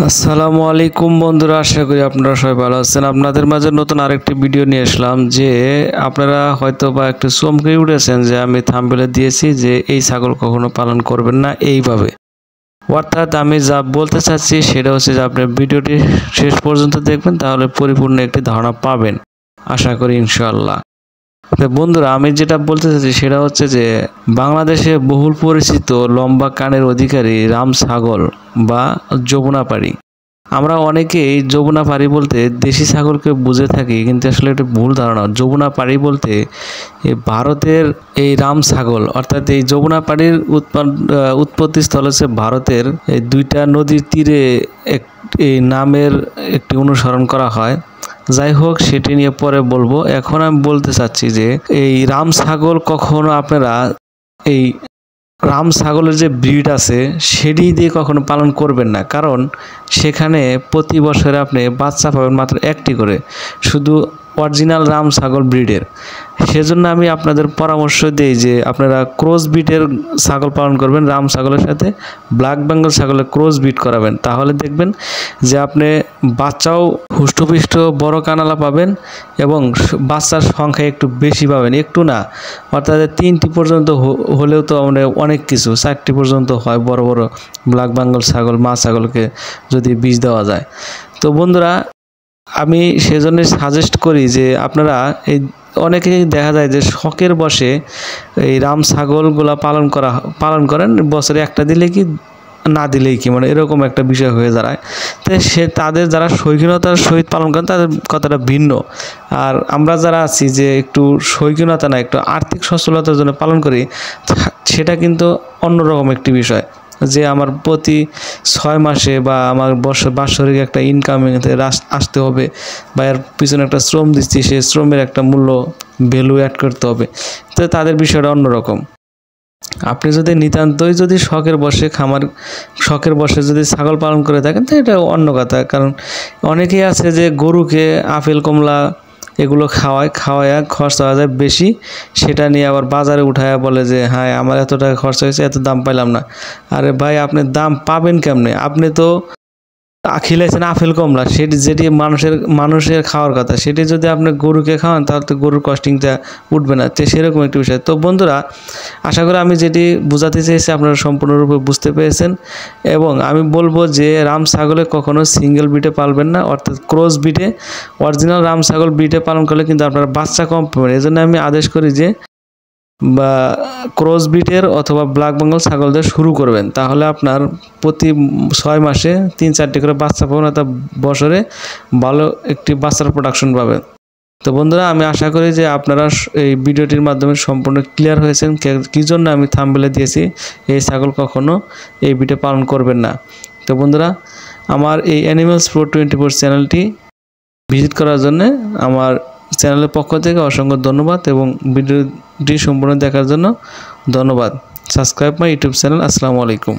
আসসালামু আলাইকুম বন্ধুরা, আশা করি আপনারা সবাই ভালো আছেন। আপনাদের মাঝে নতুন আরেকটি ভিডিও নিয়ে আসলাম যে আপনারা হয়তো বা একটু চমকে উঠেছেন যে আমি থাম্বনেলে দিয়েছি যে এই ছাগল কখনো পালন করবেন না এইভাবে। অর্থাৎ আমি যা বলতে চাচ্ছি সেটা হচ্ছে যে আপনি ভিডিওটি শেষ পর্যন্ত দেখবেন, তাহলে পরিপূর্ণ একটি ধারণা পাবেন আশা করি ইনশাআল্লাহ। বন্ধুরা, আমি যেটা বলতে চাচ্ছি সেটা হচ্ছে যে বাংলাদেশে বহুল পরিচিত লম্বা কানের অধিকারী রাম ছাগল বা যমুনাপাড়ি। আমরা অনেকেই যমুনাপাড়ি বলতে দেশি ছাগলকে বুঝে থাকি, কিন্তু আসলে এটা ভুল ধারণা। যমুনাপাড়ি বলতে ভারতের এই রাম ছাগল, অর্থাৎ এই যমুনাপাড়ির উৎপত্তি স্থল হচ্ছে ভারতের এই দুইটা নদীর তীরে এই নামের একটি অনুসরণ করা হয়। যাই হোক, সেটি নিয়ে পরে বলবো। এখন আমি বলতে চাচ্ছি যে এই রাম ছাগল কখনো আপনারা এই রাম ছাগলের যে ব্রিড আছে সেটি দিয়ে কখনো পালন করবেন না, কারণ সেখানে প্রতি বছরে আপনি বাচ্চা পাবেন মাত্র একটি করে, শুধু অরিজিনাল রাম ছাগল ব্রিডের। সেজন্য আমি আপনাদের পরামর্শ দিই যে আপনারা ক্রস ব্রিডের ছাগল পালন করবেন, রাম ছাগলের সাথে ব্ল্যাক বেঙ্গল ছাগলের ক্রস ব্রিড করাবেন। তাহলে দেখবেন যে আপনি বাচ্চাও হুষ্টপুষ্ট বড় কানালা পাবেন এবং বাচ্চার সংখ্যা একটু বেশি পাবেন, একটু না, অর্থাৎ 3টি পর্যন্ত হলেও তো অনেক কিছু, 4টি পর্যন্ত হয় বড় বড় ব্ল্যাক বেঙ্গল ছাগল, মা ছাগলকে যদি বীজ দেওয়া যায়। তো বন্ধুরা, আমি সেজন্য সাজেস্ট করি যে আপনারা অনেকেই দেখা যায় যে শখের বশে এই রাম ছাগলগুলা পালন করেন, বছরে একটা দিলে কি না দিলেই কি, মানে এরকম একটা বিষয় হয়ে দাঁড়ায়। তো তাদের যারা শৌখিনতার সহিত পালন করেন তাদের কথাটা ভিন্ন, আর আমরা যারা আছি যে একটু শৌখিনতা না, একটু আর্থিক সচ্ছলতার জন্য পালন করি, সেটা কিন্তু অন্যরকম একটি বিষয়। যে আমার প্রতি 6 মাসে বা আমার বাৎসরিক একটা ইনকাম আসতে হবে, বা এর পিছনে একটা শ্রম দিচ্ছি, সেই শ্রমের একটা মূল্য ভ্যালু অ্যাড করতে হবে। তো তাদের বিষয়টা অন্যরকম। আপনি যদি নিতান্তই যদি শখের বশে যদি ছাগল পালন করে থাকেন, তো এটা অন্য কথা। কারণ অনেকেই আছে যে গরুকে আপেল কমলা এগুলো খাওয়ায় খরচা হয়ে যায় বেশি, সেটা নিয়ে আবার বাজারে উঠায় বলে যে হ্যাঁ আমার এত টাকা খরচা হয়েছে, এত দাম পাইলাম না। আরে ভাই, আপনি দাম পাবেন কেমনে? আপনি তো খিলাইছেন আপেল কমলা, যেটি মানুষের খাওয়ার কথা, সেটি যদি আপনি গরুকে খাওয়ান তাহলে তো গরুর কস্টিংটা উঠবে না। তো সেরকম একটি বিষয়। তো বন্ধুরা, আশা করি আমি যেটি বোঝাতে চেয়েছি আপনারা সম্পূর্ণরূপে বুঝতে পেরেছেন। এবং আমি বলবো যে রাম ছাগলে কখনো সিঙ্গেল ব্রিডে পালবেন না, অর্থাৎ ক্রস ব্রিডে। অরিজিনাল রাম ছাগল ব্রিডে পালন করলে কিন্তু আপনারা বাচ্চা কম পাবেন। এই জন্য আমি আদেশ করি যে বা ক্রস ব্রিডের অথবা ব্ল্যাক বেঙ্গল ছাগল দিয়ে শুরু করবেন, তাহলে আপনার প্রতি 6 মাসে 3-4টি করে বাচ্চা পাবেন, অর্থাৎ বছরে ভালো একটি বাচ্চার প্রোডাকশন পাবেন। তো বন্ধুরা, আমি আশা করি যে আপনারা এই ভিডিওটির মাধ্যমে সম্পূর্ণ ক্লিয়ার হয়েছেন কী জন্য আমি থাম্বনেলে দিয়েছি এই ছাগল কখনো এই ব্রিডে পালন করবেন না। তো বন্ধুরা, আমার এই অ্যানিমালস প্রো 24 চ্যানেলটি ভিজিট করার জন্য আমার চ্যানেলের পক্ষ থেকে অসংখ্য ধন্যবাদ, এবং ভিডিওটি সম্পূর্ণ দেখার জন্য ধন্যবাদ। Subscribe my YouTube channel. আসসালামু আলাইকুম।